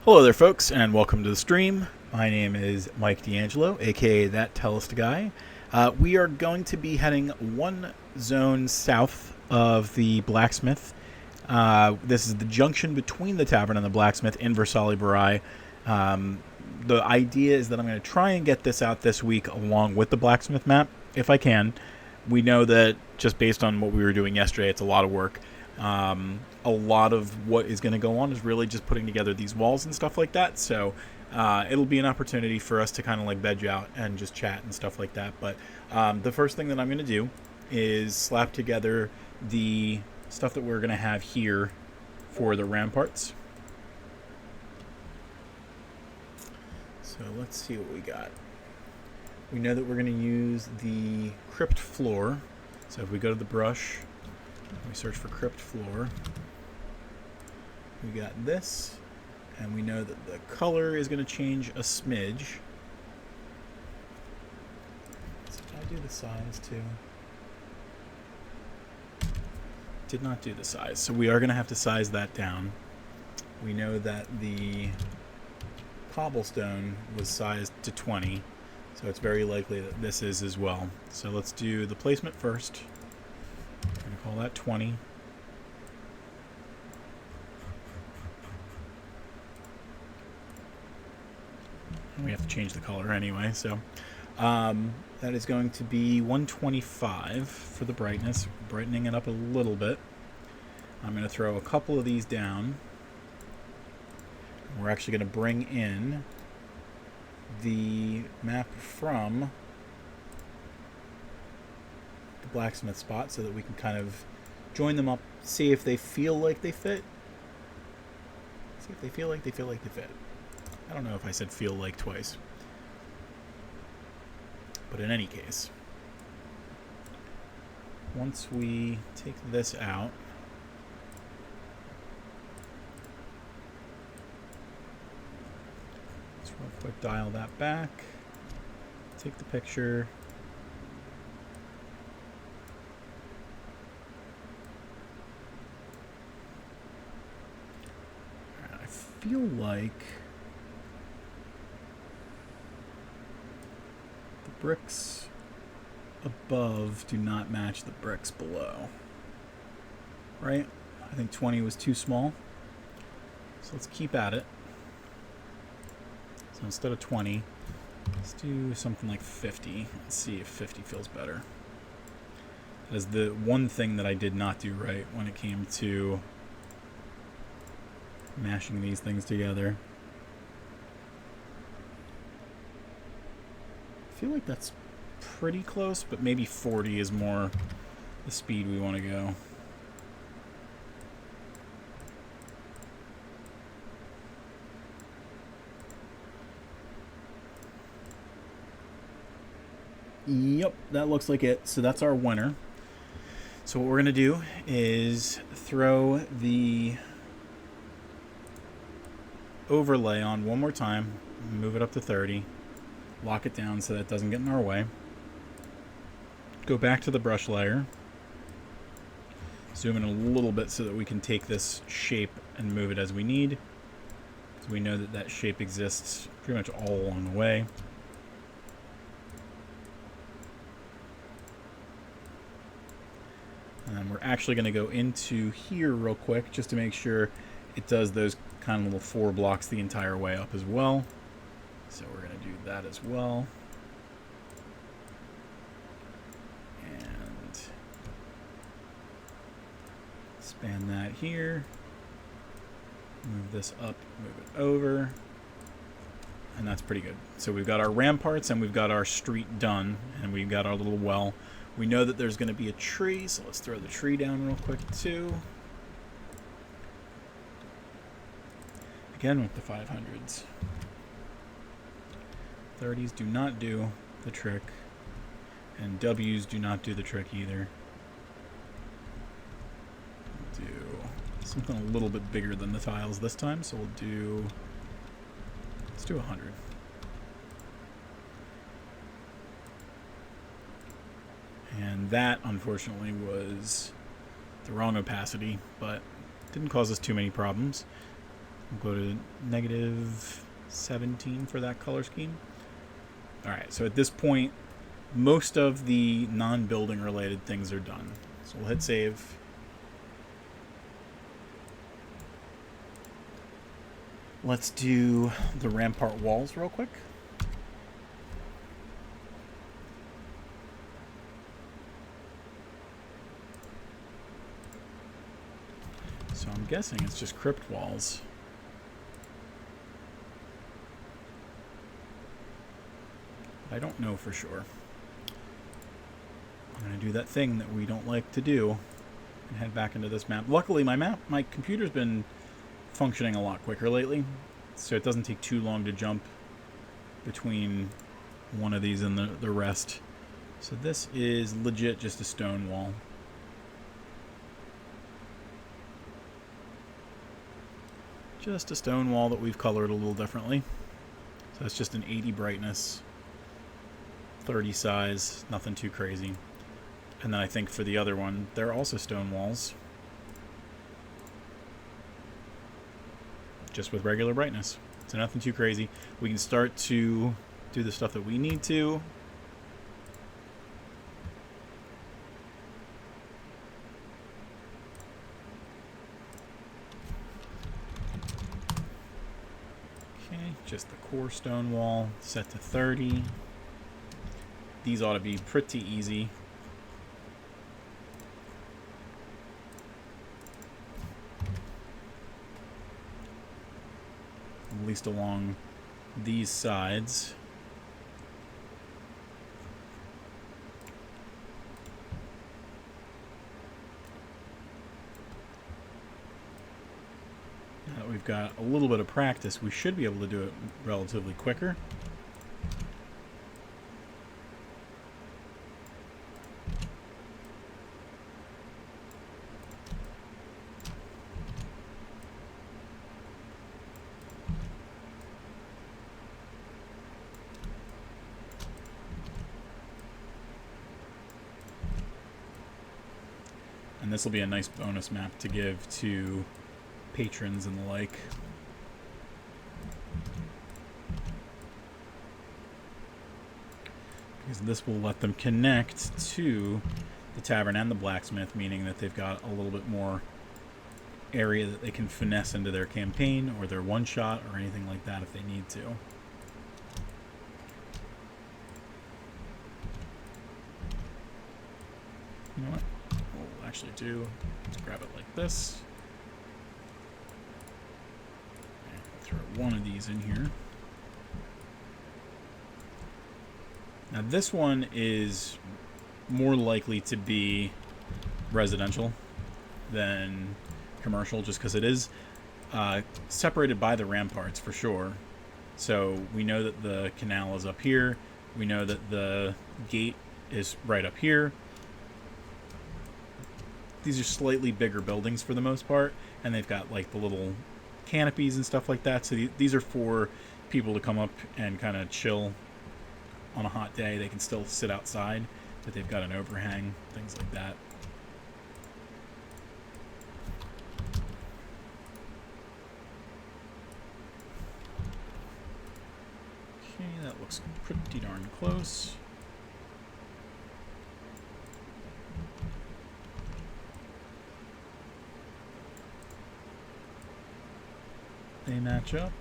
Hello there, folks, and welcome to the stream. My name is Mike D'Angelo, aka That Tellest Guy. We are going to be heading one zone south of the Blacksmith. This is the junction between the tavern and the Blacksmith in Versali-Virai. The idea is that I'm going to try and get this out this week along with the Blacksmith map, if I can. We know that just based on what we were doing yesterday, it's a lot of work. A lot of what is going to go on is really just putting together these walls and stuff like that. So it'll be an opportunity for us to kind of like veg out and just chat and stuff like that. But the first thing that I'm going to do is slap together the stuff that we're going to have here for the ramparts. So let's see what we got. We know that we're going to use the crypt floor. So if we go to the brush, we search for crypt floor. We got this, and we know that the color is going to change a smidge. So did I do the size too? Did not do the size, so we are going to have to size that down. We know that the cobblestone was sized to 20, so it's very likely that this is as well. So let's do the placement first. I'm going to call that 20. We have to change the color anyway, so that is going to be 125 for the brightness, brightening it up a little bit. I'm going to throw a couple of these down. We're actually going to bring in the map from the blacksmith spot so that we can kind of join them up, see if they feel like they fit. See if they feel like they fit. I don't know if I said feel like twice. But in any case, once we take this out, let's real quick dial that back, take the picture. I feel like bricks above do not match the bricks below, right? I think 20 was too small, so let's keep at it. So instead of 20, let's do something like 50. Let's see if 50 feels better. That is the one thing that I did not do right when it came to mashing these things together. I feel like that's pretty close, but maybe 40 is more the speed we want to go. Yep, that looks like it. So that's our winner. So what we're going to do is throw the overlay on one more time, move it up to 30. Lock it down so that it doesn't get in our way. Go back to the brush layer. Zoom in a little bit so that we can take this shape and move it as we need. So we know that that shape exists pretty much all along the way. And we're actually going to go into here real quick just to make sure it does those kind of little 4 blocks the entire way up as well. So we're going to do that as well. And span that here. Move this up, move it over. And that's pretty good. So we've got our ramparts and we've got our street done. And we've got our little well. We know that there's going to be a tree, so let's throw the tree down real quick too. Again with the 500s. 30s do not do the trick, and W's do not do the trick either. We'll do something a little bit bigger than the tiles this time, so let's do 100. And that, unfortunately, was the wrong opacity, but didn't cause us too many problems. We'll go to -17 for that color scheme. Alright, so at this point, most of the non-building related things are done. So we'll hit save. Let's do the rampart walls real quick. So I'm guessing it's just crypt walls. I don't know for sure. I'm going to do that thing that we don't like to do and head back into this map. Luckily, my computer's been functioning a lot quicker lately, so it doesn't take too long to jump between one of these and the rest. So this is legit just a stone wall. Just a stone wall that we've colored a little differently. So that's just an 80 brightness, 30 size, nothing too crazy. And then I think for the other one, they're also stone walls, just with regular brightness. So nothing too crazy. We can start to do the stuff that we need to. Okay, just the core stone wall set to 30. These ought to be pretty easy. At least along these sides. Now that we've got a little bit of practice, we should be able to do it relatively quicker. And this will be a nice bonus map to give to patrons and the like. Because this will let them connect to the tavern and the blacksmith, meaning that they've got a little bit more area that they can finesse into their campaign or their one-shot or anything like that if they need to. You know what? We'll actually do, let's grab it like this. And throw one of these in here. Now this one is more likely to be residential than commercial, just because it is separated by the ramparts for sure. So we know that the canal is up here. We know that the gate is right up here. These are slightly bigger buildings for the most part, and they've got like the little canopies and stuff like that. So these are for people to come up and kind of chill on a hot day. They can still sit outside, but they've got an overhang, things like that. Okay, that looks pretty darn close. They match up.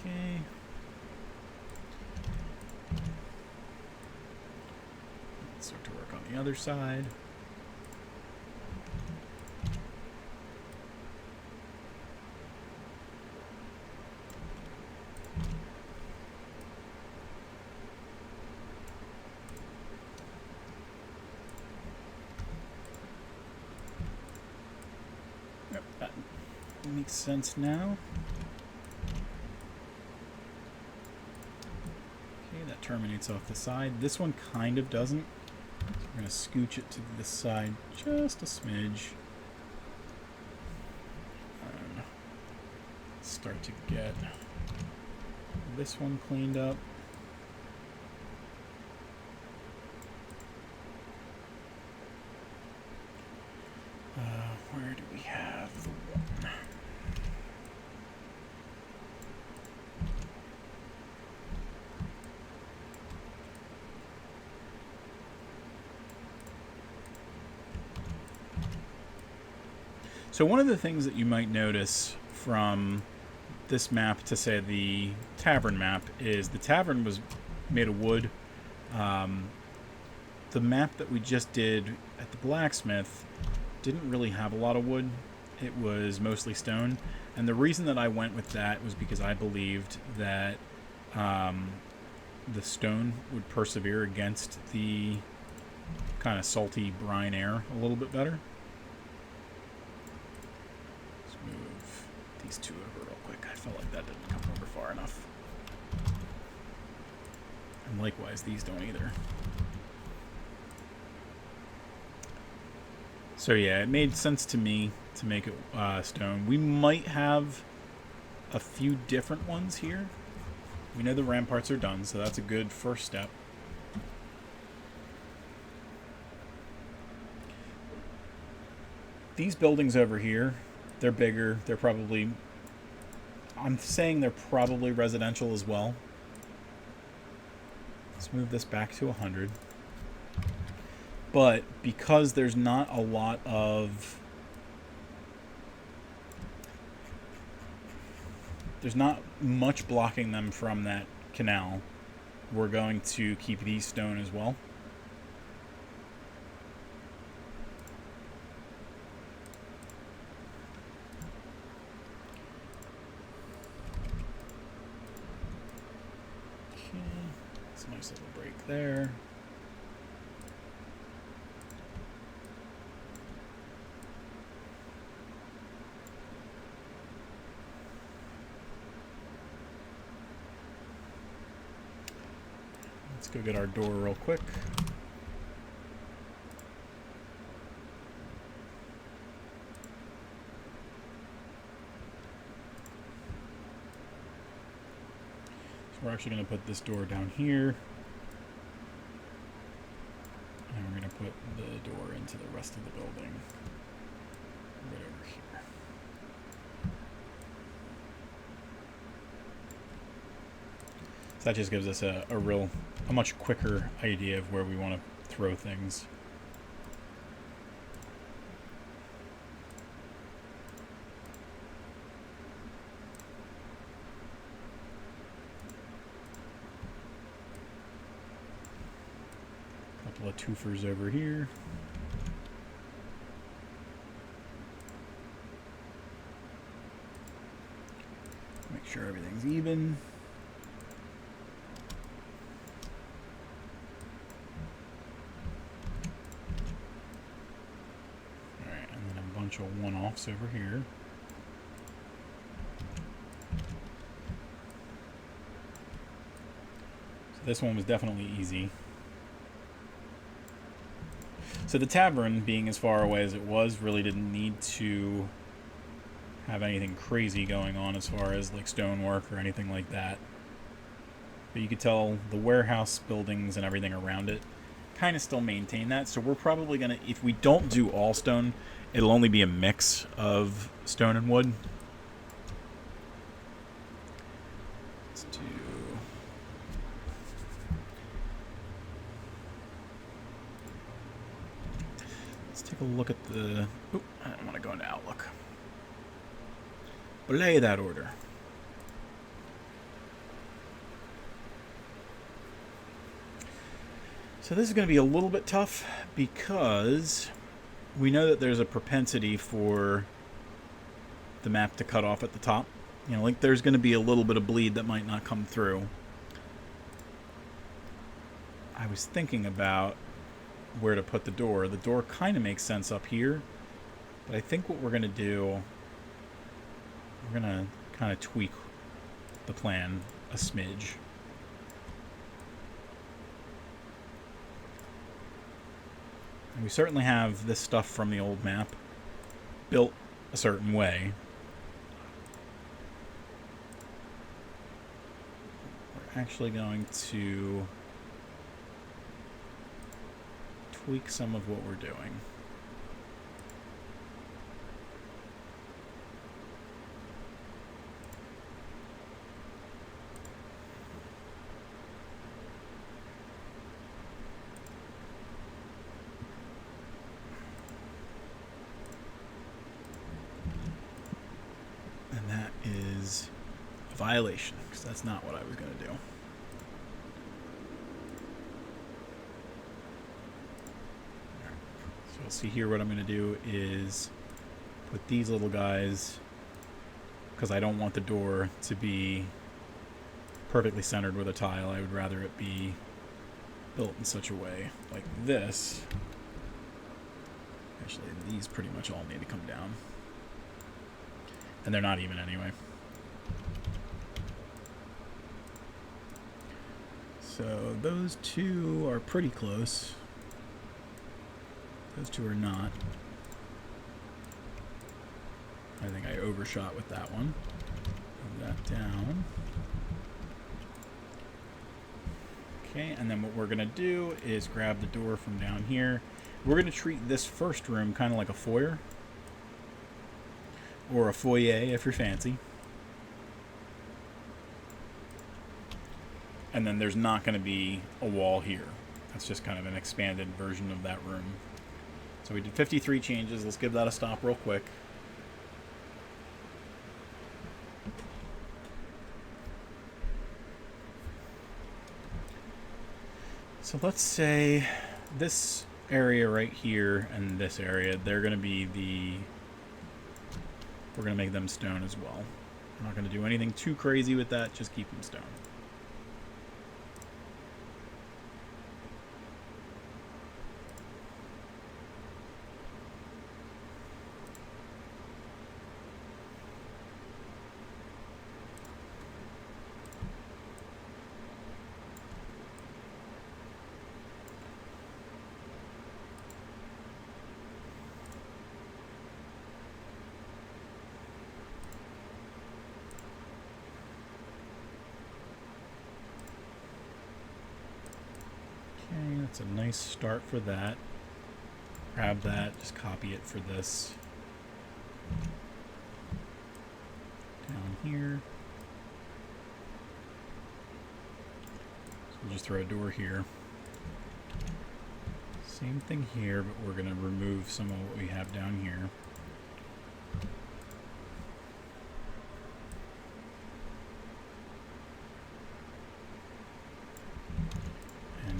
Okay. Let's start to work on the other side. Yep, that makes sense now. That terminates off the side. This one kind of doesn't. So we're going to scooch it to this side just a smidge. And start to get this one cleaned up. we have the 1. So one of the things that you might notice from this map to, say, the tavern map is the tavern was made of wood. The map that we just did at the blacksmith didn't really have a lot of wood. It was mostly stone. And the reason that I went with that was because I believed that the stone would persevere against the kind of salty brine air a little bit better. Move these 2 over real quick. I felt like that didn't come over far enough. And likewise, these don't either. So yeah, it made sense to me to make it stone. We might have a few different ones here. We know the ramparts are done, so that's a good first step. These buildings over here, they're bigger. They're probably... I'm saying they're probably residential as well. Let's move this back to 100. But because there's not a lot of... There's not much blocking them from that canal, we're going to keep these stone as well. It's a nice little break there. Let's go get our door real quick. We're actually going to put this door down here. And we're going to put the door into the rest of the building right over here. So that just gives us a much quicker idea of where we want to throw things. Couple of twofers over here. Make sure everything's even. Alright, and then a bunch of one-offs over here. So this one was definitely easy. So the tavern, being as far away as it was, really didn't need to have anything crazy going on as far as like stonework or anything like that. But you could tell the warehouse buildings and everything around it kind of still maintain that. So we're probably going to, if we don't do all stone, it'll only be a mix of stone and wood. Let's do... Take a look at the... Oop, I don't want to go into Outlook. Belay that order. So this is going to be a little bit tough because we know that there's a propensity for the map to cut off at the top. You know, like there's going to be a little bit of bleed that might not come through. I was thinking about where to put the door. The door kind of makes sense up here, but I think what we're going to do, we're going to kind of tweak the plan a smidge. And we certainly have this stuff from the old map built a certain way. We're actually going to tweak some of what we're doing. that is a violation, because that's not what I was going to do. So you'll see here what I'm going to do is put these little guys, because I don't want the door to be perfectly centered with a tile. I would rather it be built in such a way like this. Actually, these pretty much all need to come down. And they're not even anyway. So those two are pretty close. Those two are not. I think I overshot with that one. Move that down. Okay, and then what we're going to do is grab the door from down here. We're going to treat this first room kind of like a foyer. Or a foyer if you're fancy. And then there's not going to be a wall here. That's just kind of an expanded version of that room. So we did 53 changes. Let's give that a stop real quick. So let's say this area right here and this area, they're going to be we're going to make them stone as well. I'm not going to do anything too crazy with that, just keep them stone. That's a nice start for that. Grab that, just copy it for this. Down here. So we'll just throw a door here. Same thing here, but we're going to remove some of what we have down here.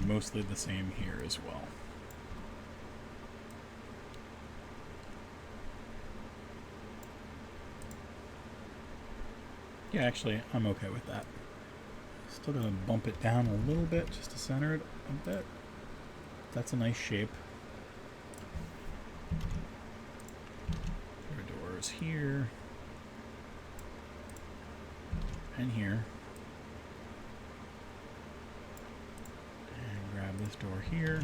Mostly the same here as well. Yeah, actually, I'm okay with that. Still gonna bump it down a little bit just to center it a bit. That's a nice shape. Our doors here and here. This door here.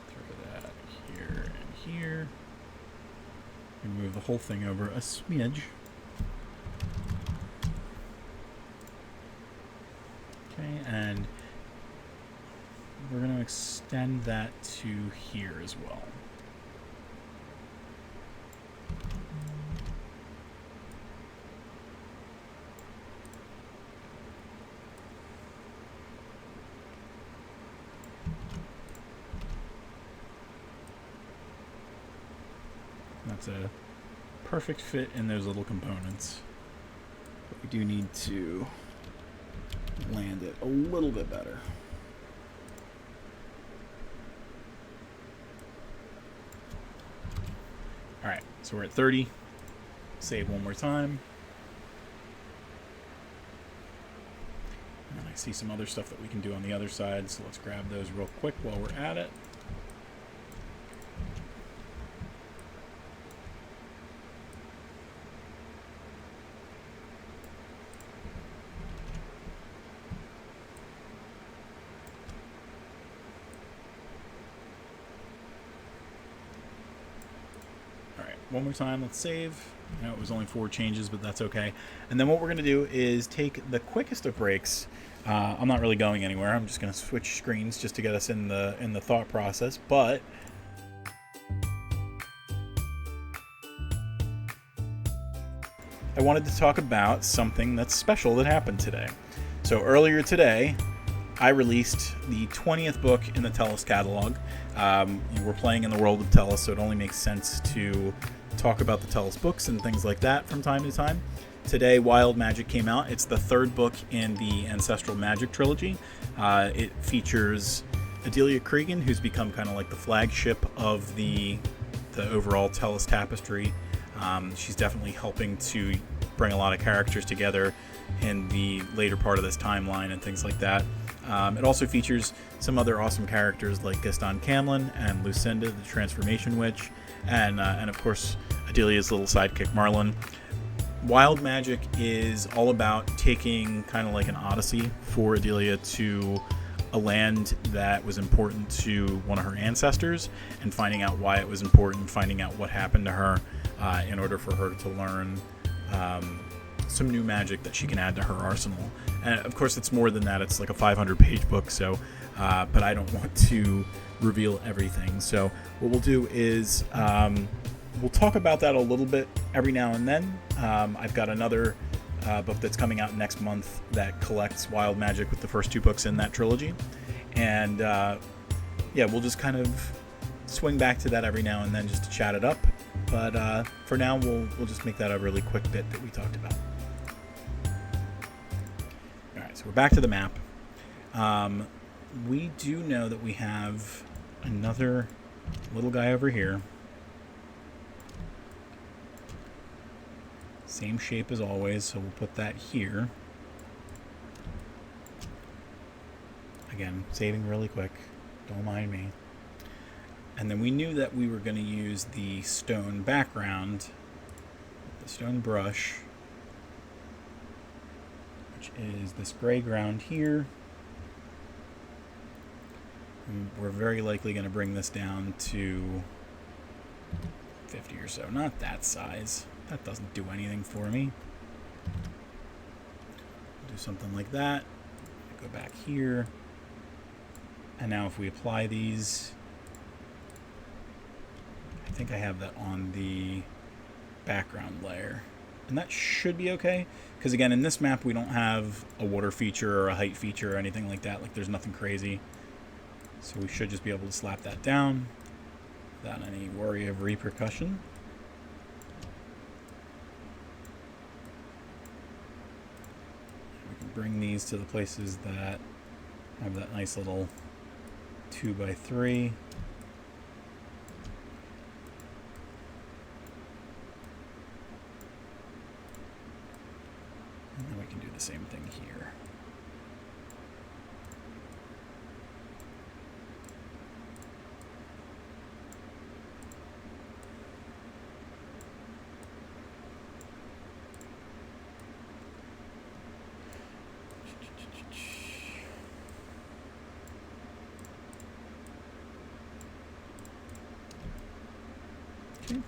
Throw that here and here. And move the whole thing over a smidge. Okay, and we're going to extend that to here as well. That's a perfect fit in those little components. But we do need to land it a little bit better. Alright, so we're at 30. Save one more time. And I see some other stuff that we can do on the other side, so let's grab those real quick while we're at it. One more time, let's save. I know it was only 4 changes, but that's okay. And then what we're going to do is take the quickest of breaks. I'm not really going anywhere. I'm just going to switch screens just to get us in the thought process. But I wanted to talk about something that's special that happened today. So earlier today, I released the 20th book in the Tellest catalog. We're playing in the world of Tellest, so it only makes sense to talk about the Tellest books and things like that from time to time. Today, Wild Magic came out. It's the third book in the Ancestral Magic trilogy. It features Adelia Cregan, who's become kind of like the flagship of the overall Tellest tapestry. She's definitely helping to bring a lot of characters together in the later part of this timeline and things like that. It also features some other awesome characters like Gaston Camlin and Lucinda, the Transformation Witch, and of course Adelia's little sidekick Marlin. Wild Magic is all about taking kind of like an odyssey for Adelia to a land that was important to one of her ancestors, and finding out why it was important, finding out what happened to her in order for her to learn some new magic that she can add to her arsenal. And of course it's more than that. It's like a 500-page book, so but I don't want to reveal everything. So what we'll do is we'll talk about that a little bit every now and then. I've got another book that's coming out next month that collects Wild Magic with the first 2 books in that trilogy. And yeah, we'll just kind of swing back to that every now and then just to chat it up. But for now, we'll just make that a really quick bit that we talked about. All right, so we're back to the map. We do know that we have another little guy over here. Same shape as always, so we'll put that here. Again, saving really quick. Don't mind me. And then we knew that we were going to use the stone background, the stone brush, which is this gray ground here. And we're very likely going to bring this down to 50 or so. Not that size. That doesn't do anything for me. Do something like that. Go back here. And now if we apply these, I think I have that on the background layer. And that should be okay. Because again, in this map, we don't have a water feature or a height feature or anything like that. Like, there's nothing crazy. So we should just be able to slap that down without any worry of repercussion. Bring these to the places that have that nice little 2x3. And then we can do the same thing here.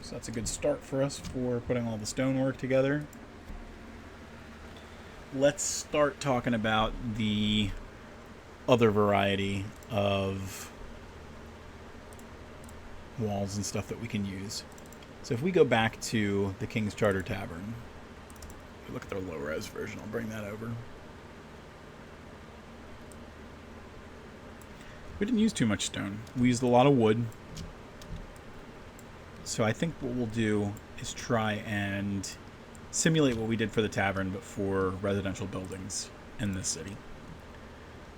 So that's a good start for us for putting all the stonework together. Let's start talking about the other variety of walls and stuff that we can use. So if we go back to the King's Charter Tavern, look at their low-res version. I'll bring that over. We didn't use too much stone. We used a lot of wood. So I think what we'll do is try and simulate what we did for the tavern, but for residential buildings in this city.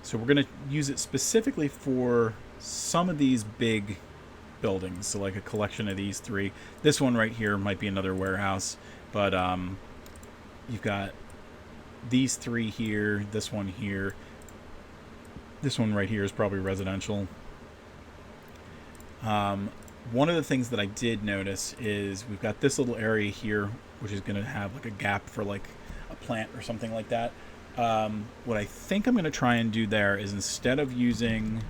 So we're going to use it specifically for some of these big buildings. So like a collection of these 3. This one right here might be another warehouse, but you've got these 3 here, this one here. This one right here is probably residential. One of the things that I did notice is we've got this little area here, which is going to have like a gap for like a plant or something like that. What I think I'm going to try and do there is, instead of using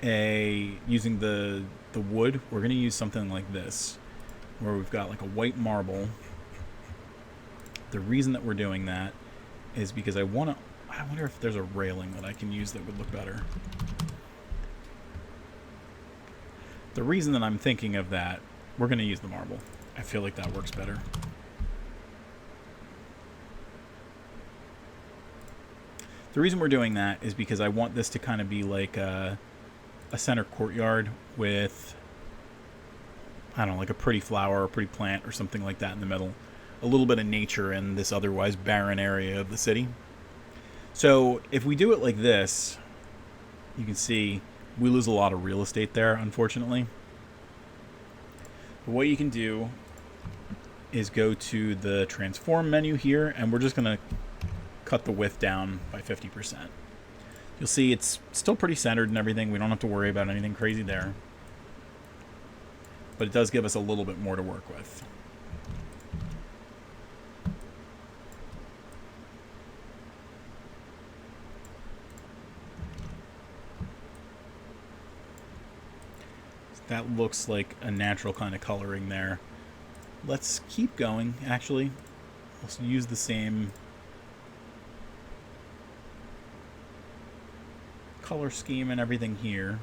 the wood, we're going to use something like this, where we've got like a white marble. The reason that we're doing that is because I wonder if there's a railing that I can use that would look better. The reason that I'm thinking of that, we're going to use the marble. I feel like that works better. The reason we're doing that is because I want this to kind of be like a center courtyard with I don't know, like a pretty flower or a pretty plant or something like that in the middle. A little bit of nature in this otherwise barren area of the city. So if we do it like this, you can see we lose a lot of real estate there, unfortunately. But what you can do is go to the transform menu here, and we're just going to cut the width down by 50%. You'll see it's still pretty centered and everything. We don't have to worry about anything crazy there. But it does give us a little bit more to work with. That looks like a natural kind of coloring there. Let's keep going, actually. Let's use the same color scheme and everything here.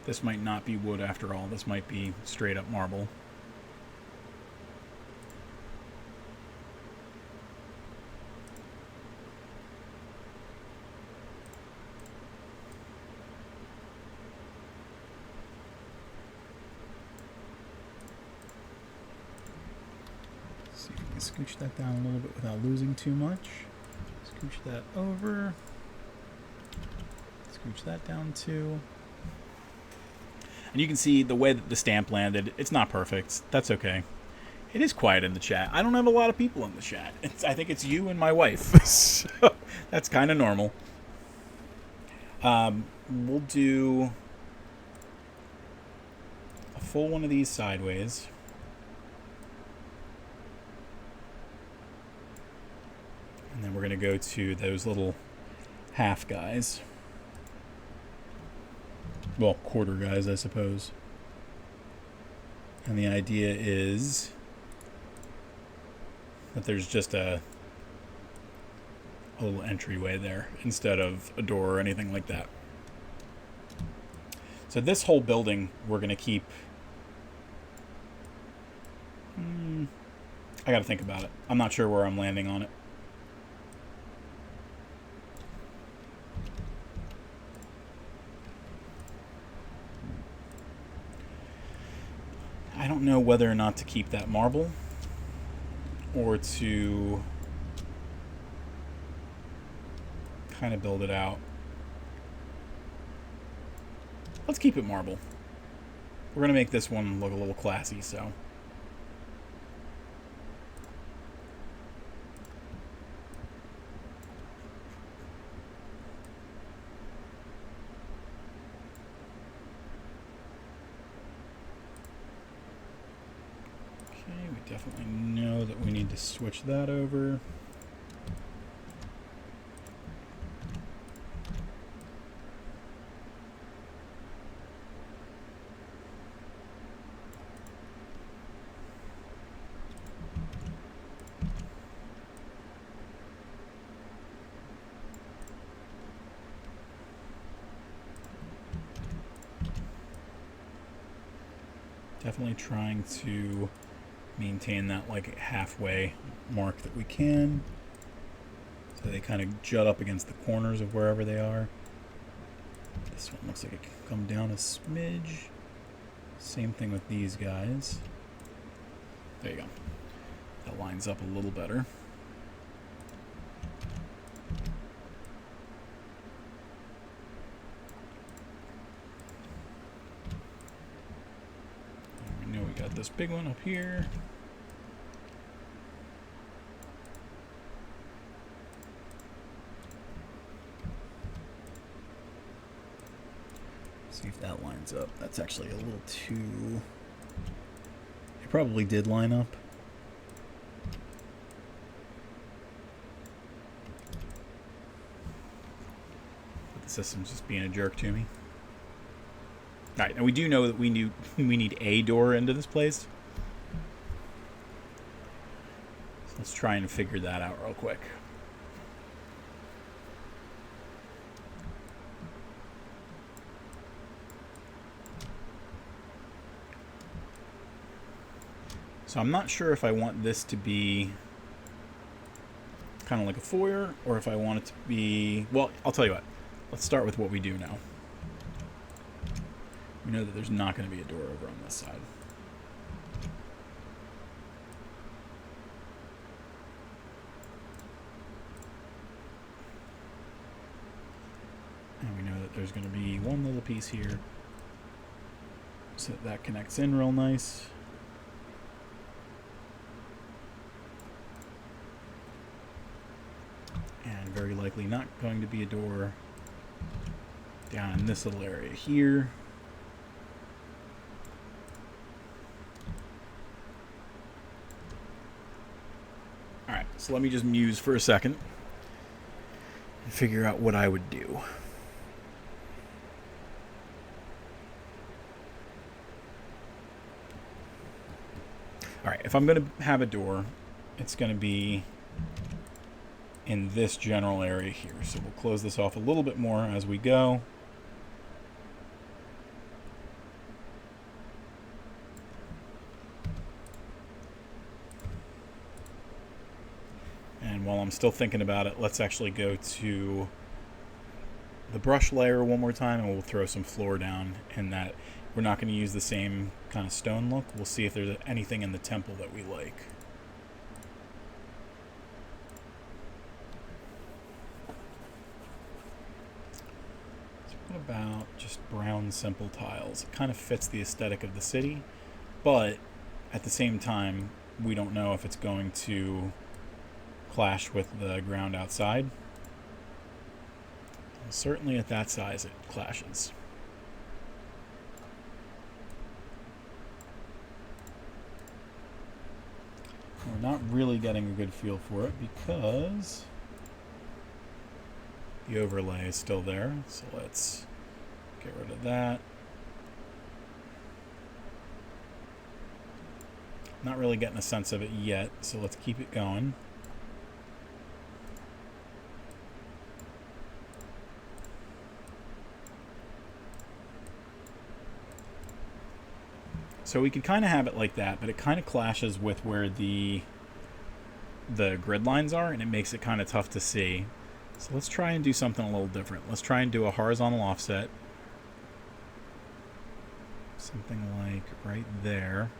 This might not be wood after all. This might be straight up marble. See if we can scooch that down a little bit without losing too much. Scooch that over. Scooch that down too. And you can see the way that the stamp landed. It's not perfect. That's okay. It is quiet in the chat. I don't have a lot of people in the chat. I think it's you and my wife. So that's kind of normal. We'll do a full one of these sideways. And then we're going to go to those little half guys. Well, quarter guys, I suppose. And the idea is that there's just a little entryway there instead of a door or anything like that. So this whole building we're going to keep... I got to think about it. I'm not sure where I'm landing on it. I don't know whether or not to keep that marble or to kind of build it out. Let's keep it marble. We're going to make this one look a little classy, so. Definitely know that we need to switch that over. Definitely trying to maintain that like halfway mark that we can, so they kind of jut up against the corners of wherever they are. This one looks like it can come down a smidge. Same thing with these guys. There you go. That lines up a little better. Got this big one up here. See if that lines up. That's actually a little too... It probably did line up. But the system's just being a jerk to me. Alright, now we do know that we need a door into this place. So let's try and figure that out real quick. So I'm not sure if I want this to be kind kind of like a foyer, or if I want it to be... Well, I'll tell you what. Let's start with what we do know. We know that there's not going to be a door over on this side. And we know that there's going to be one little piece here, so that connects in real nice. And very likely not going to be a door down in this little area here. Alright, so let me just muse for a second and figure out what I would do. Alright, if I'm going to have a door, it's going to be in this general area here. So we'll close this off a little bit more as we go. And while I'm still thinking about it, let's actually go to the brush layer one more time, and we'll throw some floor down in that. We're not going to use the same kind of stone look. We'll see if there's anything in the temple that we like. So what about just brown simple tiles? It kind of fits the aesthetic of the city, but at the same time, we don't know if it's going to clash with the ground outside. Certainly at that size it clashes. We're not really getting a good feel for it because the overlay is still there. So let's get rid of that. Not really getting a sense of it yet, so let's keep it going. So we could kind of have it like that, but it kind of clashes with where the grid lines are, and it makes it kind of tough to see. So let's try and do something a little different. Let's try and do a horizontal offset. Something like right there.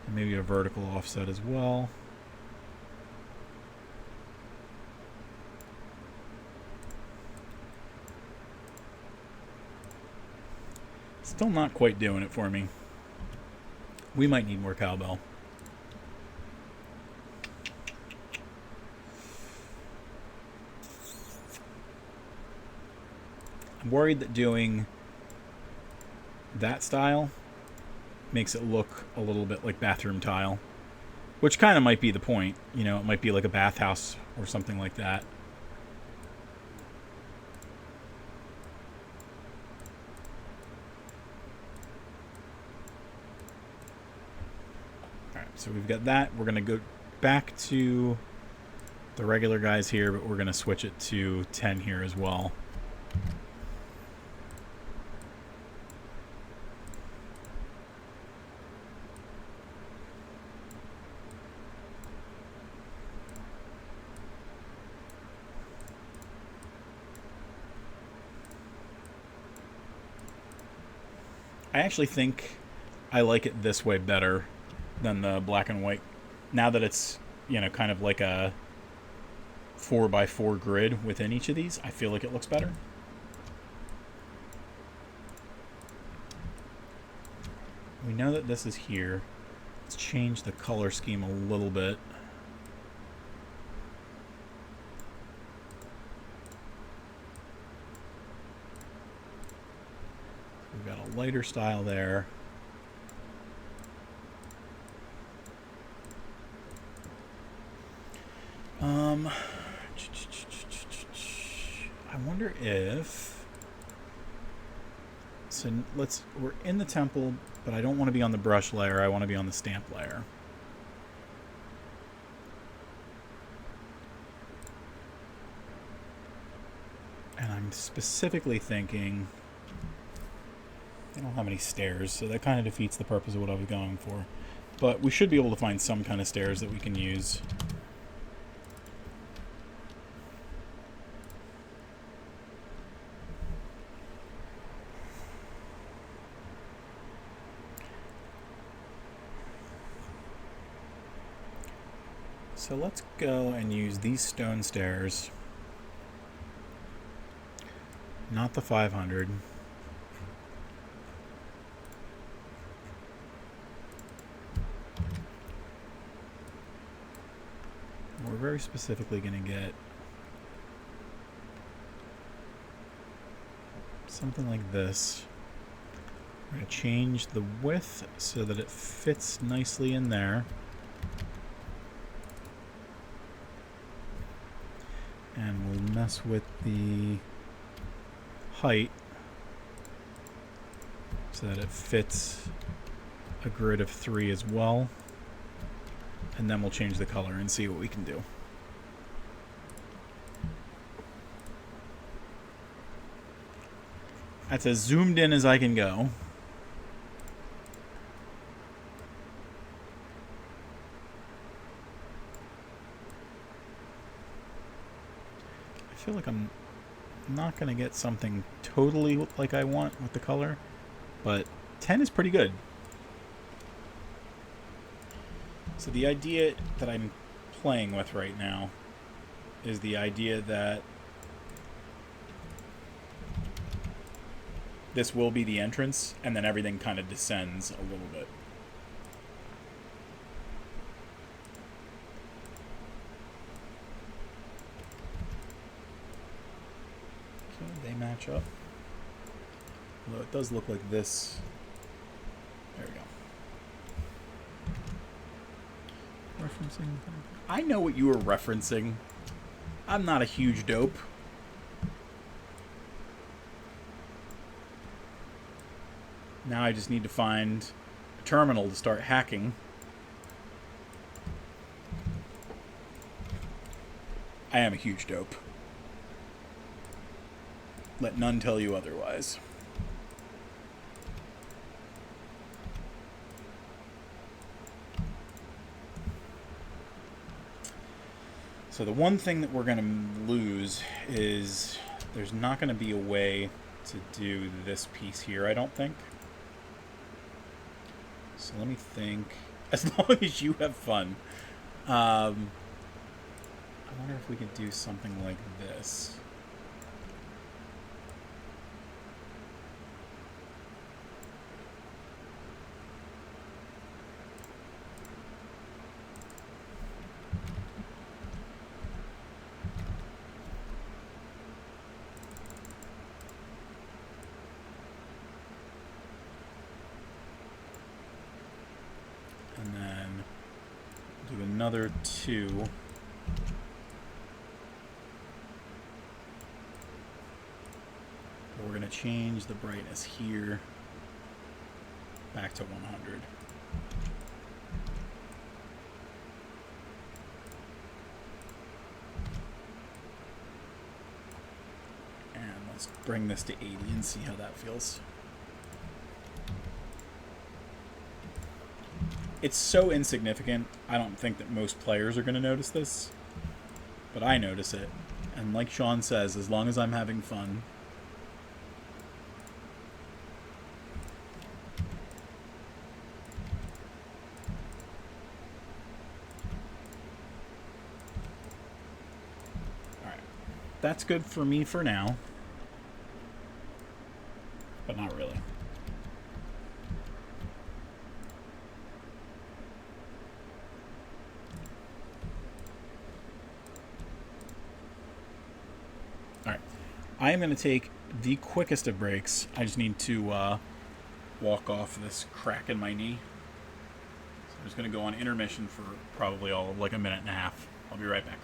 And maybe a vertical offset as well. Still not quite doing it for me. We might need more cowbell. I'm worried that doing that style makes it look a little bit like bathroom tile, which kind of might be the point. You know, it might be like a bathhouse or something like that. So we've got that. We're going to go back to the regular guys here, but we're going to switch it to 10 here as well. I actually think I like it this way better than the black and white. Now that it's, you know, kind of like a 4x4 grid within each of these, I feel like it looks better. We know that this is here. Let's change the color scheme a little bit. We've got a lighter style there. I wonder if... So we're in the temple, but I don't want to be on the brush layer. I want to be on the stamp layer. And I'm specifically thinking... I don't have any stairs, so that kind of defeats the purpose of what I was going for. But we should be able to find some kind of stairs that we can use. So let's go and use these stone stairs. Not the 500. We're very specifically going to get something like this. We're going to change the width so that it fits nicely in there. And we'll mess with the height so that it fits a grid of 3 as well. And then we'll change the color and see what we can do. That's as zoomed in as I can go. I feel like I'm not going to get something totally like I want with the color, but 10 is pretty good. So the idea that I'm playing with right now is the idea that this will be the entrance, and then everything kind of descends a little bit. Okay, they match up. Although it does look like this. There we go. Referencing. I know what you were referencing. I'm not a huge dope. Now I just need to find a terminal to start hacking. I am a huge dope. Let none tell you otherwise. So the one thing that we're going to lose is there's not going to be a way to do this piece here, I don't think. So let me think. As long as you have fun. I wonder if we could do something like this. And then do another 2. But we're going to change the brightness here back to 100. And let's bring this to 80 and see how that feels. It's so insignificant, I don't think that most players are going to notice this. But I notice it. And like Sean says, as long as I'm having fun. Alright. That's good for me for now. But not really. I am going to take the quickest of breaks. I just need to walk off this crack in my knee. So I'm just going to go on intermission for probably all of like a minute and a half. I'll be right back.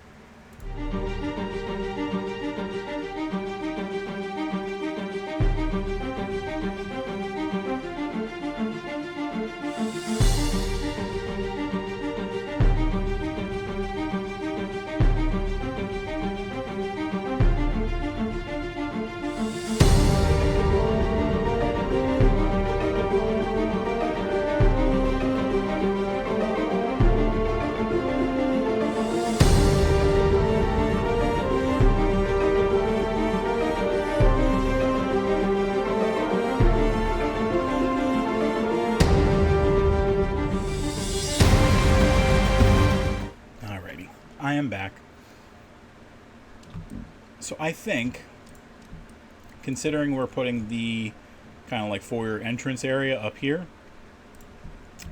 So I think, considering we're putting the kind of like foyer entrance area up here,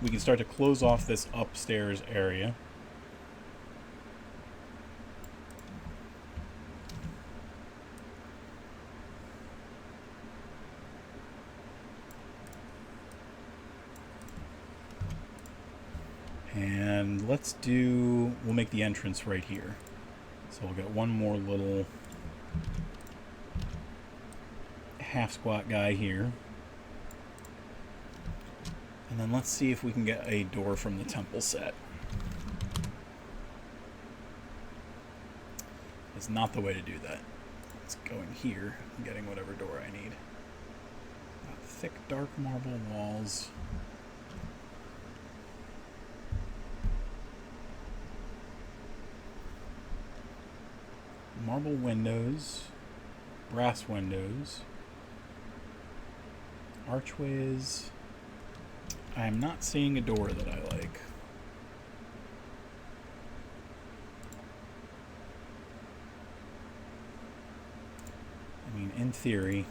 we can start to close off this upstairs area. And we'll make the entrance right here. So we'll get one more little half squat guy here. And then let's see if we can get a door from the temple set. It's not the way to do that. Let's go in here and getting whatever door I need. Thick, dark marble walls. Marble windows, brass windows, archways. I am not seeing a door that I like. I mean, in theory,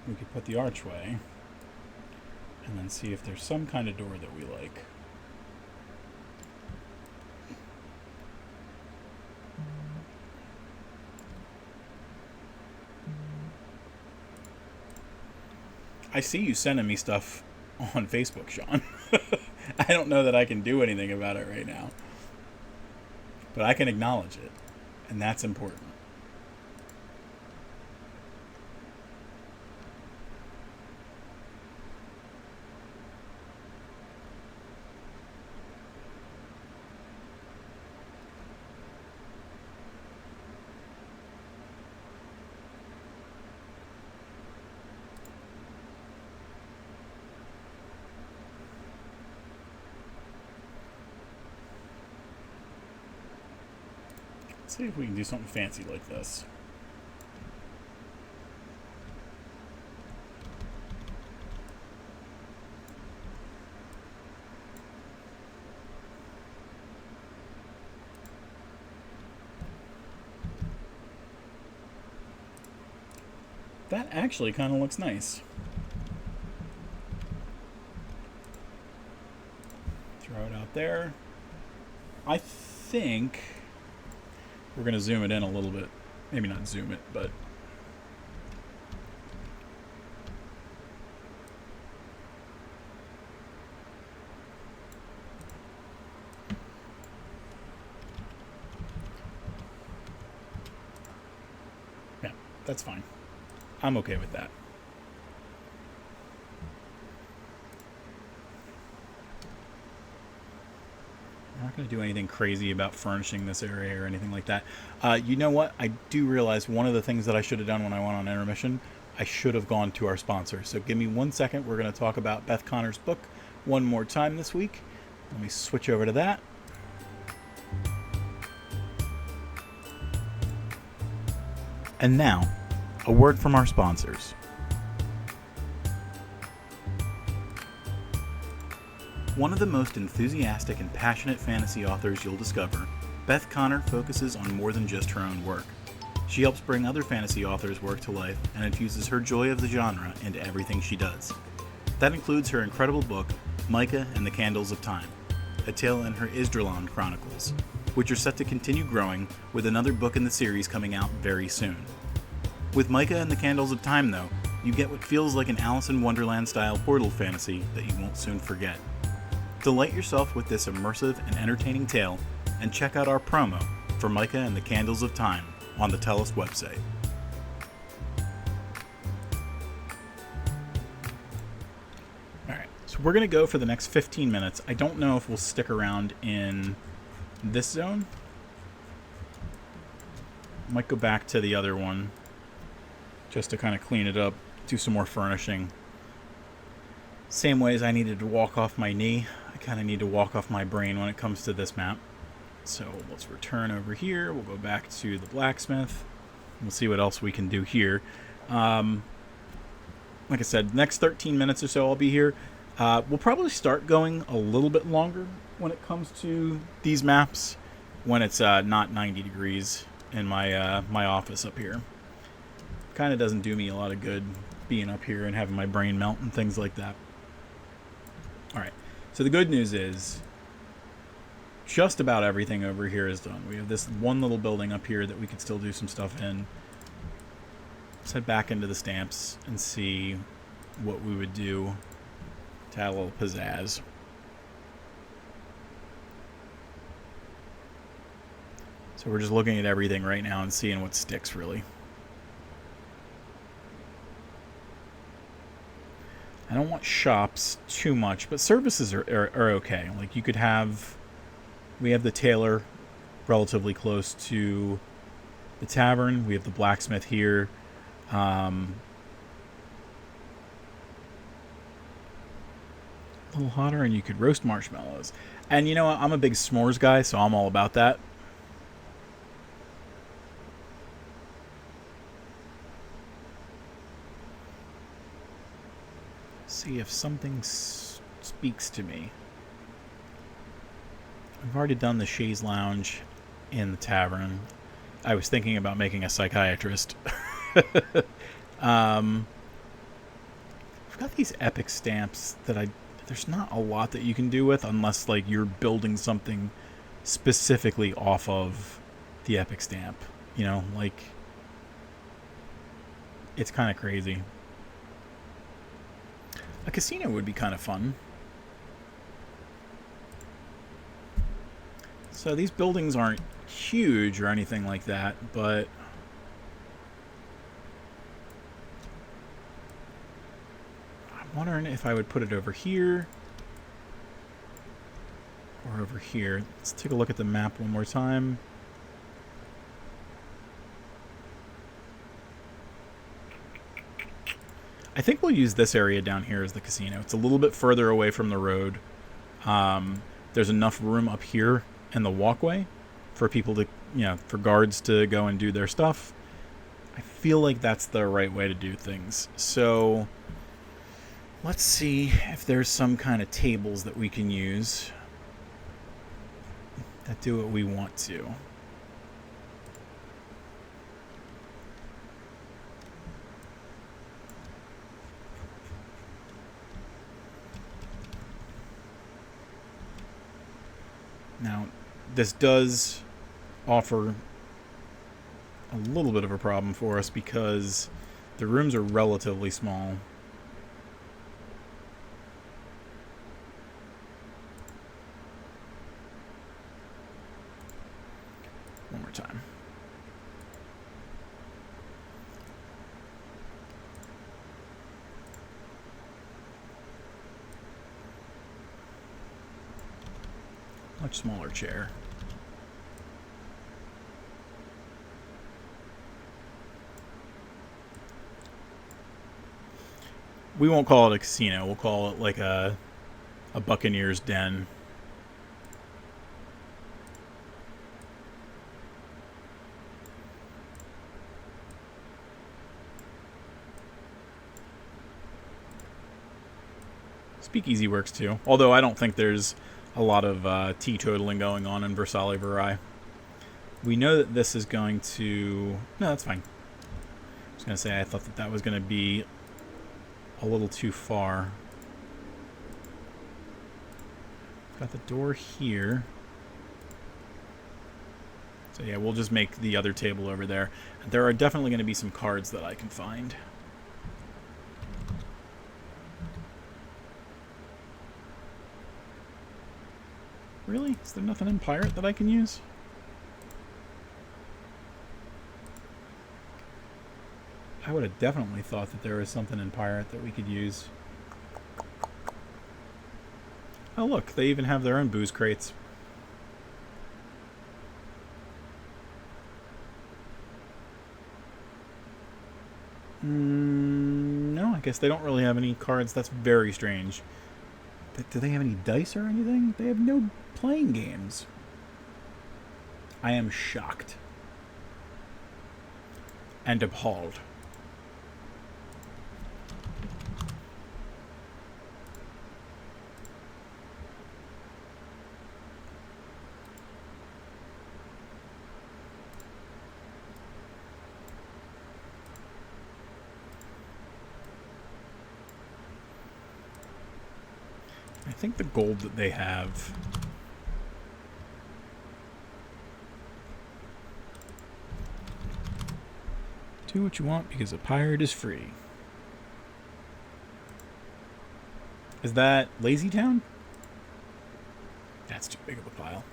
we could put the archway and then see if there's some kind of door that we like. I see you sending me stuff on Facebook, Sean. I don't know that I can do anything about it right now. But I can acknowledge it. And that's important. Let's see if we can do something fancy like this. That actually kind of looks nice. Throw it out there. I think we're going to zoom it in a little bit. Maybe not zoom it, but yeah, that's fine. I'm okay with that. I'm not going to do anything crazy about furnishing this area or anything like that. You know what? I do realize one of the things that I should have done when I went on intermission, I should have gone to our sponsor. So give me 1 second. We're going to talk about Beth Connor's book one more time this week. Let me switch over to that. And now, a word from our sponsors. One of the most enthusiastic and passionate fantasy authors you'll discover, Beth Connor focuses on more than just her own work. She helps bring other fantasy authors' work to life and infuses her joy of the genre into everything she does. That includes her incredible book, Micah and the Candles of Time, a tale in her Isdralon Chronicles, which are set to continue growing with another book in the series coming out very soon. With Micah and the Candles of Time, though, you get what feels like an Alice in Wonderland-style portal fantasy that you won't soon forget. Delight yourself with this immersive and entertaining tale, and check out our promo for Micah and the Candles of Time on the Tellest website. Alright, so we're going to go for the next 15 minutes. I don't know if we'll stick around in this zone. Might go back to the other one just to kind of clean it up, do some more furnishing. Same way as I needed to walk off my knee, I kind of need to walk off my brain when it comes to this map. So let's return over here. We'll go back to the Blacksmith. We'll see what else we can do here. Like I said, next 13 minutes or so I'll be here. We'll probably start going a little bit longer when it comes to these maps. when it's not 90 degrees in my my office up here. Kind of doesn't do me a lot of good being up here and having my brain melt and things like that. All right. So the good news is just about everything over here is done. We have this one little building up here that we could still do some stuff in. Let's head back into the stamps and see what we would do to add a little pizzazz. So we're just looking at everything right now and seeing what sticks, really. I don't want shops too much, but services are okay. Like, you could have... We have the tailor relatively close to the tavern. We have the blacksmith here. A little hotter, and you could roast marshmallows. And you know what? I'm a big s'mores guy, so I'm all about that. See if something speaks to me. I've already done the chaise lounge in the tavern. I was thinking about making a psychiatrist. I've got these epic stamps that there's not a lot that you can do with unless like you're building something specifically off of the epic stamp. You know, like, it's kind of crazy. A casino would be kind of fun. So these buildings aren't huge or anything like that, but I'm wondering if I would put it over here or over here. Let's take a look at the map one more time. I think we'll use this area down here as the casino. It's a little bit further away from the road. There's enough room up here in the walkway for people to, you know, for guards to go and do their stuff. I feel like that's the right way to do things. So let's see if there's some kind of tables that we can use that do what we want to. Now, this does offer a little bit of a problem for us because the rooms are relatively small. One more time. Much smaller chair. We won't call it a casino. We'll call it like a Buccaneer's Den. Speakeasy works too. Although I don't think there's a lot of teetotaling going on in Versali-Virai. We know that this is going to... No, that's fine. I was going to say I thought that that was going to be a little too far. Got the door here. So yeah, we'll just make the other table over there. There are definitely going to be some cards that I can find. Really? Is there nothing in Pirate that I can use? I would have definitely thought that there was something in Pirate that we could use. Oh look, they even have their own booze crates. No, I guess they don't really have any cards. That's very strange. Do they have any dice or anything? They have no playing games. I am shocked. And appalled. think the gold that they have... Do what you want because a pirate is free. Is that Lazy Town? That's too big of a pile.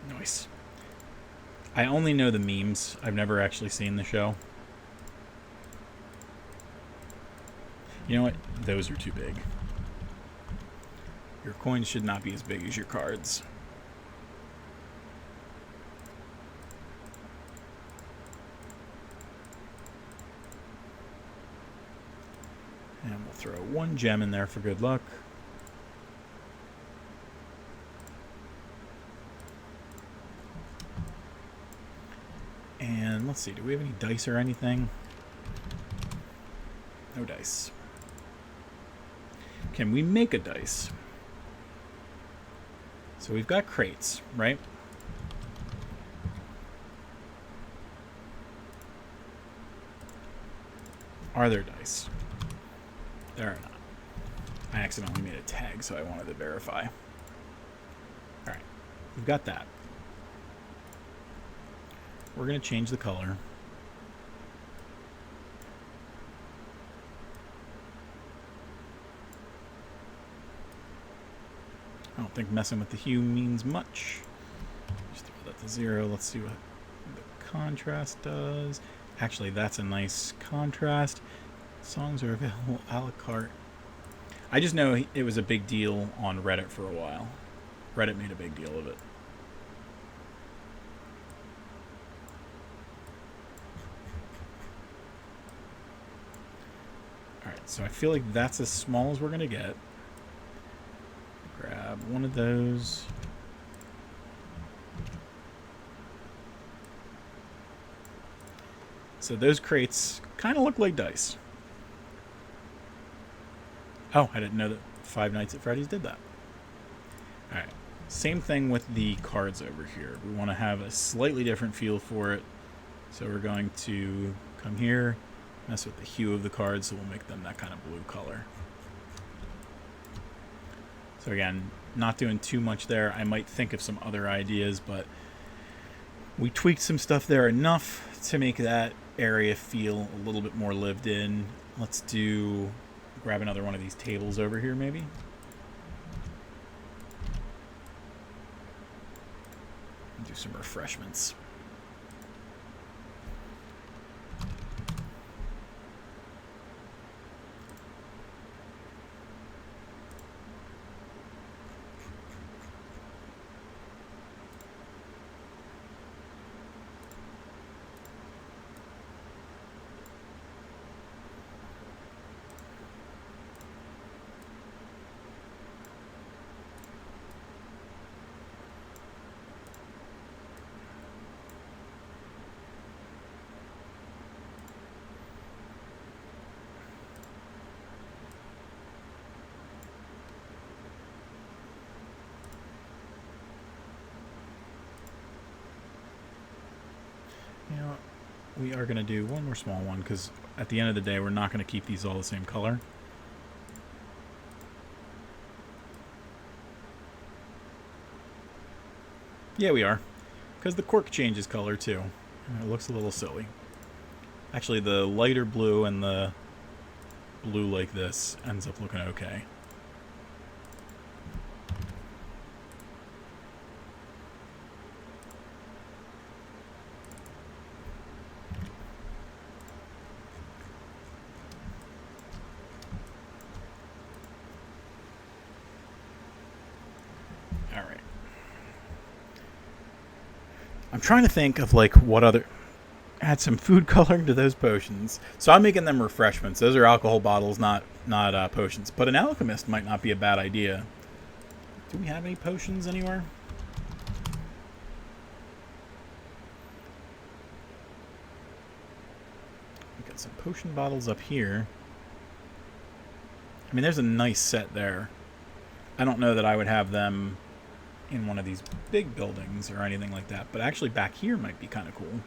Nice. I only know the memes. I've never actually seen the show. You know what? Those are too big. Your coins should not be as big as your cards. And we'll throw one gem in there for good luck. And let's see, do we have any dice or anything? No dice. Can we make a dice? So we've got crates, right? Are there dice? There are not. I accidentally made a tag, so I wanted to verify. Alright, we've got that. We're going to change the color. I don't think messing with the hue means much. Just throw that to 0. Let's see what the contrast does. Actually, that's a nice contrast. Songs are available a la carte. I just know it was a big deal on Reddit for a while. Reddit made a big deal of it. Alright, so I feel like that's as small as we're going to get. Grab one of those. So those crates kind of look like dice. Oh, I didn't know that Five Nights at Freddy's did that. Alright, same thing with the cards over here. We want to have a slightly different feel for it. So we're going to come here, mess with the hue of the cards, so we'll make them that kind of blue color. So again, not doing too much there. I might think of some other ideas, but we tweaked some stuff there enough to make that area feel a little bit more lived in. Let's grab another one of these tables over here maybe. Do some refreshments. You know, we are going to do one more small one because at the end of the day, we're not going to keep these all the same color. Yeah, we are. Because the cork changes color too. And it looks a little silly. Actually, the lighter blue and the blue like this ends up looking okay. I'm trying to think of like what other... Add some food coloring to those potions. So I'm making them refreshments. Those are alcohol bottles, not potions. But an alchemist might not be a bad idea. Do we have any potions anywhere? We've got some potion bottles up here. I mean, there's a nice set there. I don't know that I would have them in one of these big buildings or anything like that, but actually back here might be kind of cool.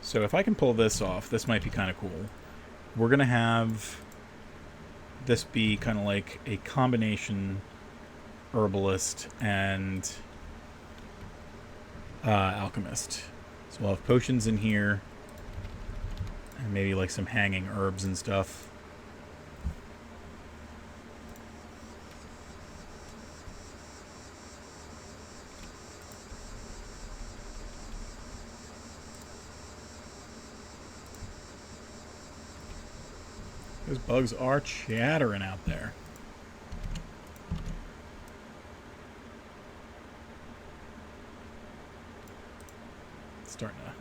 So if I can pull this off, this might be kind of cool. We're going to have this be kind of like a combination herbalist and alchemist. So we'll have potions in here and maybe like some hanging herbs and stuff. Those bugs are chattering out there. It's starting to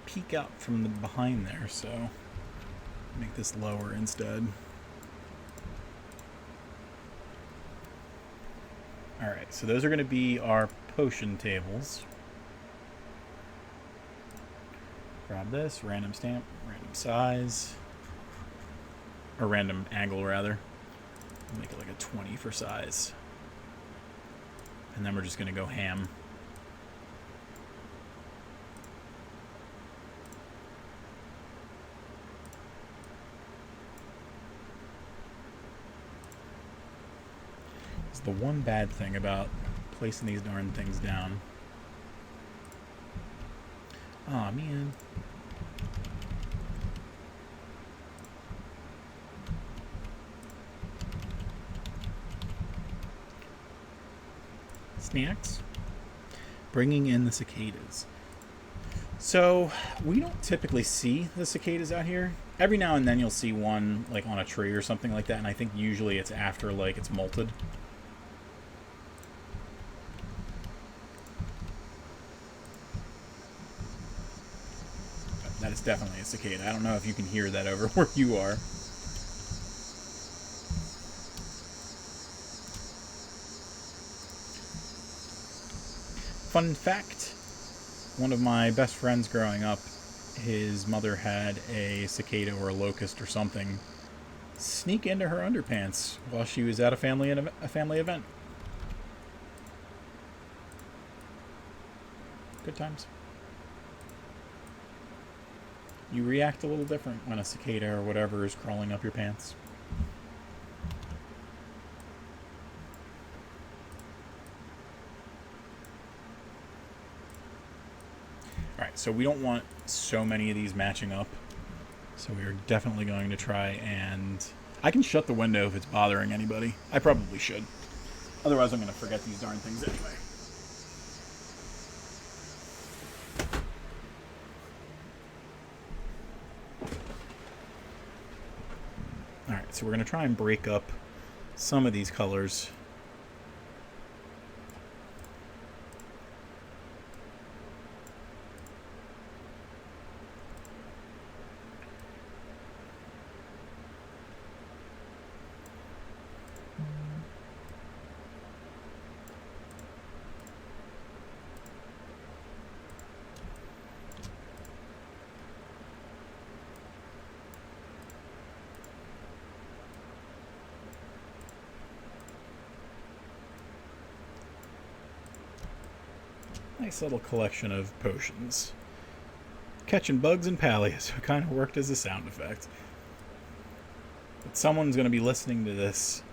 peek out from the behind there, so make this lower instead. Alright, so those are going to be our potion tables. Grab this, random stamp, random size. Or random angle, rather. Make it like a 20 for size. And then we're just going to go ham. It's the one bad thing about placing these darn things down. Aw, man. Snacks. Bringing in the cicadas. So we don't typically see the cicadas out here. Every now and then you'll see one like on a tree or something like that, and I think usually it's after like it's molted. That is definitely a cicada. I don't know if you can hear that over where you are. Fun fact, one of my best friends growing up, his mother had a cicada or a locust or something sneak into her underpants while she was at a family event. Good times. You react a little different when a cicada or whatever is crawling up your pants. Alright, so we don't want so many of these matching up. So we are definitely going to try and... I can shut the window if it's bothering anybody. I probably should. Otherwise I'm going to forget these darn things anyway. Alright, so we're going to try and break up some of these colors. Nice little collection of potions. Catching bugs and pallias kind of worked as a sound effect. But someone's going to be listening to this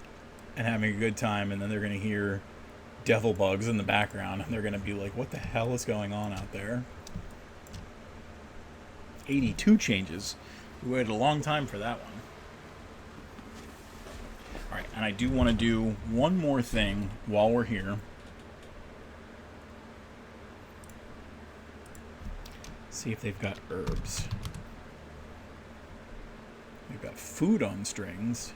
and having a good time, and then they're going to hear devil bugs in the background, and they're going to be like, what the hell is going on out there? 82 changes. We waited a long time for that one. Alright, and I do want to do one more thing while we're here. See if they've got herbs. They've got food on strings.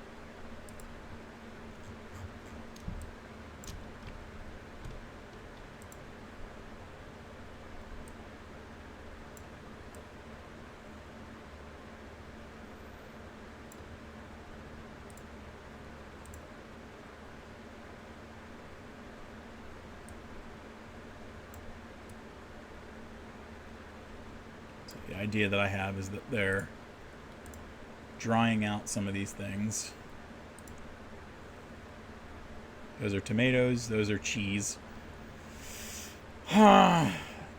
The idea that I have is that they're drying out some of these things. Those are tomatoes, those are cheese. Alright.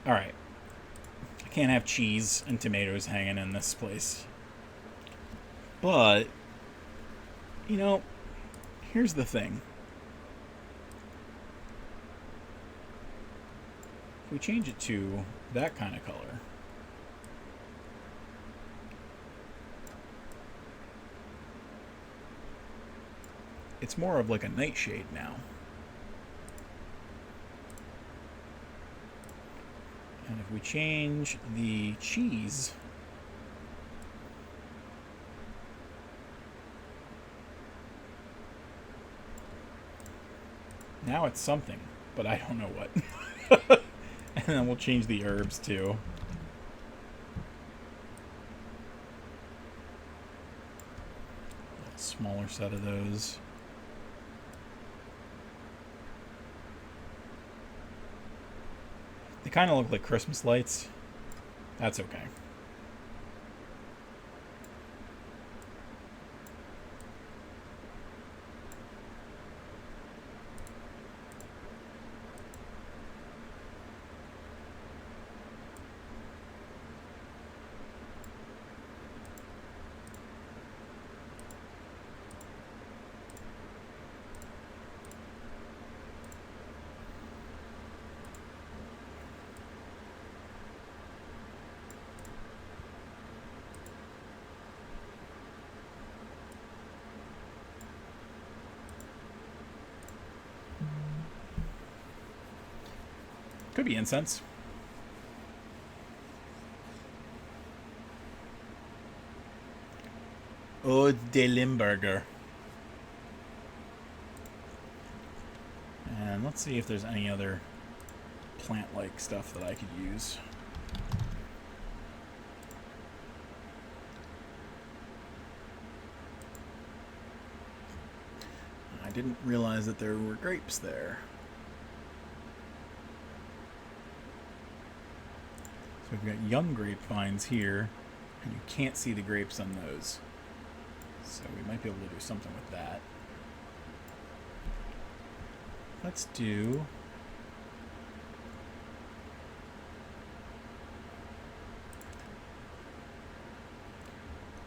I I can't have cheese and tomatoes hanging in this place. But, you know, here's the thing. If we change it to that kind of color, it's more of like a nightshade now. And if we change the cheese, now it's something, but I don't know what. And then we'll change the herbs too. A smaller set of those. They kind of look like Christmas lights. That's okay. Could be incense. Oh, de Limburger. And let's see if there's any other plant-like stuff that I could use. I didn't realize that there were grapes there. So we've got young grapevines here, and you can't see the grapes on those. So we might be able to do something with that. Let's do...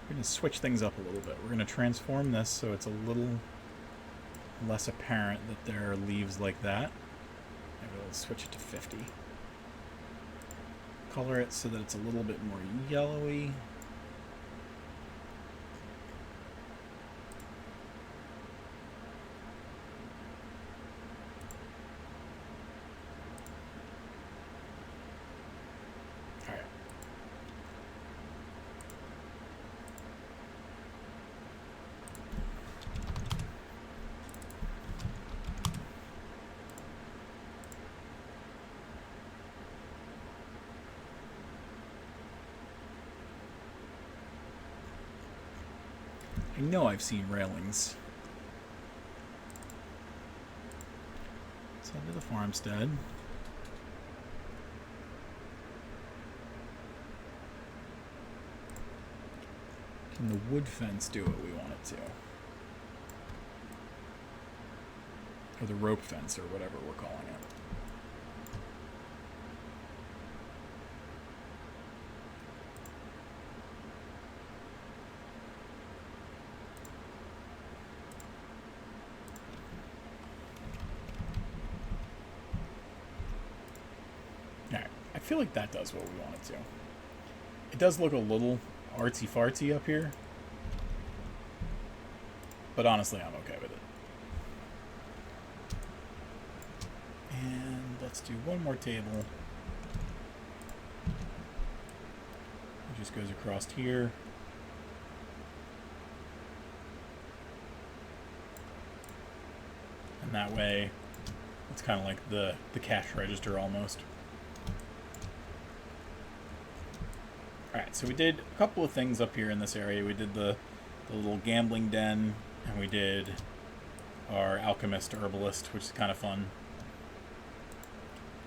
We're going to switch things up a little bit. We're going to transform this so it's a little less apparent that there are leaves like that. Maybe we'll switch it to 50. Color it so that it's a little bit more yellowy. All right. I know I've seen railings. Let's head to the farmstead. Can the wood fence do what we want it to? Or the rope fence, or whatever we're calling it. I feel like that does what we want it to. It does look a little artsy-fartsy up here, but honestly, I'm okay with it. And let's do one more table. It just goes across here. And that way, it's kind of like the cash register almost. Alright, so we did a couple of things up here in this area. We did the little gambling den, and we did our alchemist herbalist, which is kind of fun.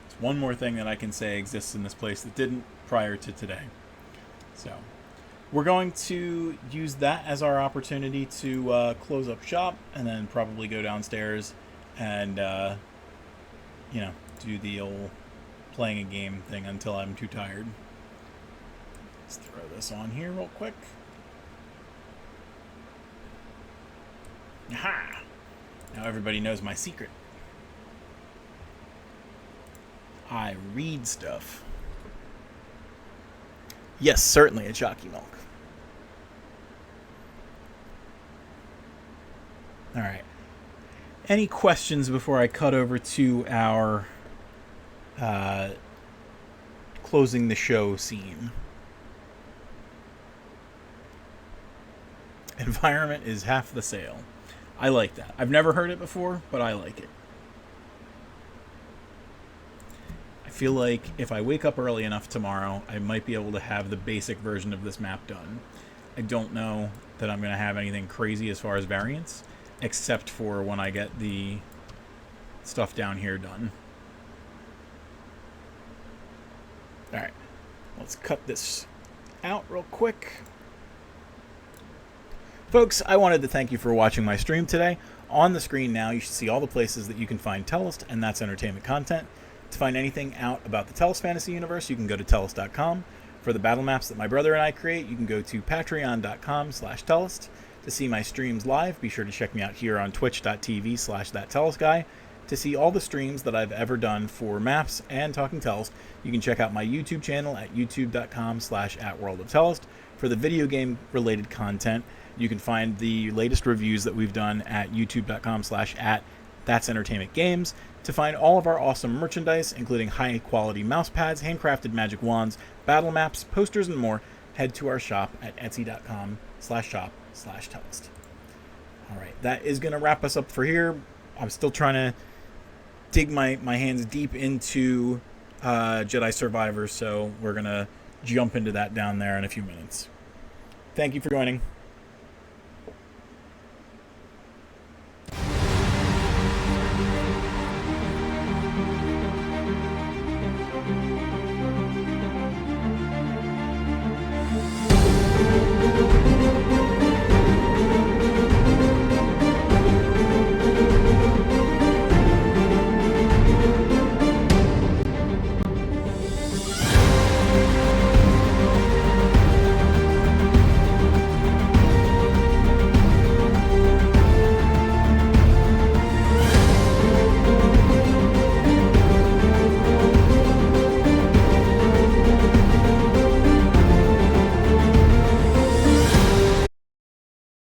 It's one more thing that I can say exists in this place that didn't prior to today. So, we're going to use that as our opportunity to close up shop, and then probably go downstairs and, you know, do the old playing a game thing until I'm too tired. Let's throw this on here real quick. Aha! Now everybody knows my secret. I read stuff. Yes, certainly a jockey milk. All right. Any questions before I cut over to our closing the show scene? Environment is half the sale. I like that. I've never heard it before, but I like it. I feel like if I wake up early enough tomorrow, I might be able to have the basic version of this map done. I don't know that I'm going to have anything crazy as far as variants, except for when I get the stuff down here done. Alright, let's cut this out real quick. Folks, I wanted to thank you for watching my stream today. On the screen now, you should see all the places that you can find Tellest, and that's entertainment content. To find anything out about the Tellest Fantasy Universe, you can go to Tellest.com. For the battle maps that my brother and I create, you can go to Patreon.com/Tellest. To see my streams live, be sure to check me out here on Twitch.tv/ThatTellestGuy. To see all the streams that I've ever done for maps and Talking Tellest, you can check out my YouTube channel at youtube.com/@WorldOfTellest. For the video game related content, you can find the latest reviews that we've done at youtube.com/@That'sEntertainmentGames. To find all of our awesome merchandise, including high quality mouse pads, handcrafted magic wands, battle maps, posters, and more, head to our shop at etsy.com/shop/Tellest. Alright, that is going to wrap us up for here. I'm still trying to dig my hands deep into Jedi Survivor, so we're going to jump into that down there in a few minutes. Thank you for joining.